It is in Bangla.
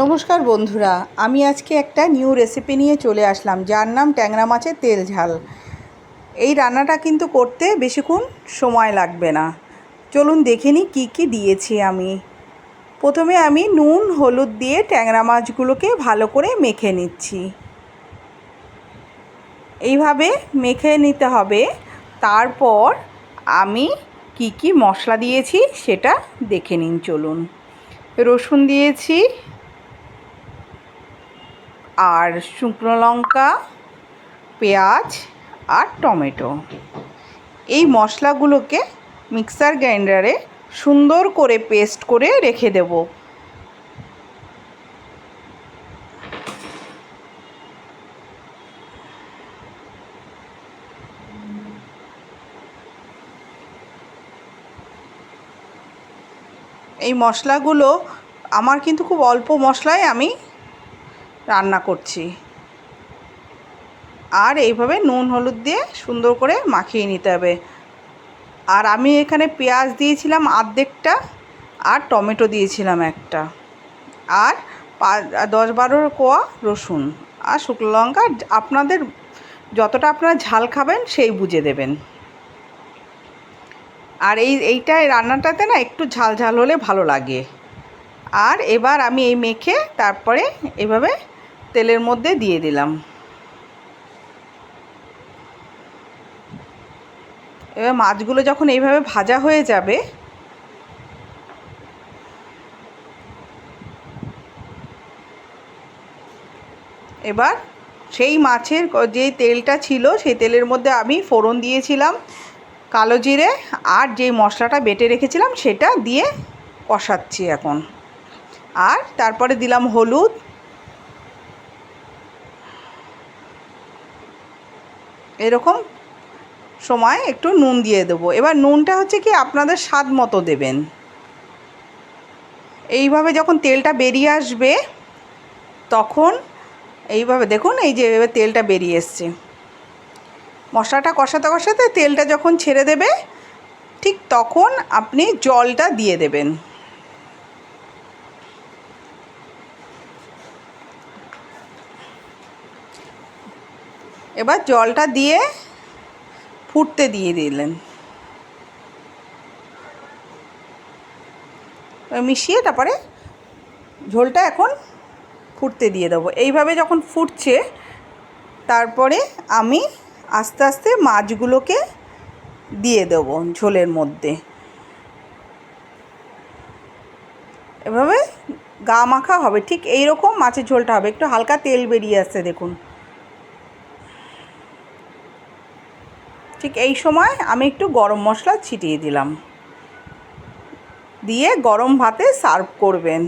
নমস্কার বন্ধুরা, আমি আজকে একটা নিউ রেসিপি নিয়ে চলে আসলাম, যার নাম ট্যাংরা মাছের তেল ঝাল। এই রান্নাটা কিন্তু করতে বেশিক্ষণ সময় লাগবে না। চলুন দেখে নিই কী কী দিয়েছি আমি। প্রথমে আমি নুন হলুদ দিয়ে ট্যাংরা মাছগুলোকে ভালো করে মেখে নিচ্ছি। এইভাবে মেখে নিতে হবে। তারপর আমি কি কি মশলা দিয়েছি সেটা দেখে নিন চলুন। রসুন দিয়েছি, আর শুকনো লঙ্কা, পেঁয়াজ আর টমেটো। এই মশলাগুলোকে মিক্সার গ্রাইন্ডারে সুন্দর করে পেস্ট করে রেখে দেব। এই মশলাগুলো আমার কিন্তু খুব অল্প মশলায় আমি রান্না করছি। আর এইভাবে নুন হলুদ দিয়ে সুন্দর করে মাখিয়ে নিতে হবে। আর আমি এখানে পেঁয়াজ দিয়েছিলাম অর্ধেকটা, আর টমেটো দিয়েছিলাম একটা, আর 10-12 কোয়া রসুন, আর শুকনো লঙ্কা। আপনাদের যতটা আপনারা ঝাল খাবেন সেই বুঝে দেবেন। আর এইটা রান্নাটাতে না একটু ঝাল ঝাল হলে ভালো লাগে। আর এবার আমি এই মেখে তারপরে এভাবে তেলের মধ্যে দিয়ে দিলাম। এবার মাছগুলো যখন এইভাবে ভাজা হয়ে যাবে, এবার সেই মাছের যে তেলটা ছিল সেই তেলের মধ্যে আমি ফোড়ন দিয়েছিলাম কালো জিরে, আর যেই মশলাটা বেটে রেখেছিলাম সেটা দিয়ে কষাচ্ছি এখন। আর তারপরে দিলাম হলুদ, এরকম সময় একটু নুন দিয়ে দেবো। এবার নুনটা হচ্ছে কি আপনাদের স্বাদ মতো দেবেন। এইভাবে যখন তেলটা বেরিয়ে আসবে তখন এইভাবে দেখুন, এই যে এবার তেলটা বেরিয়ে এসছে। মশলাটা কষাতে কষাতে তেলটা যখন ছেড়ে দেবে ঠিক তখন আপনি জলটা দিয়ে দেবেন। এবার জলটা দিয়ে ফুটতে দিয়ে দিলেন, মিশিয়ে তারপরে ঝোলটা এখন ফুটতে দিয়ে দেবো। এইভাবে যখন ফুটছে তারপরে আমি আস্তে আস্তে মাছগুলোকে দিয়ে দেবো ঝোলের মধ্যে। এভাবে গা মাখা হবে, ঠিক এই রকম মাছের ঝোলটা হবে। একটু হালকা তেল বেরিয়ে আসছে দেখুন। ঠিক এই সময় আমি একটু গরম মশলা ছিটিয়ে দিলাম, দিয়ে গরম ভাতে সার্ভ করবেন।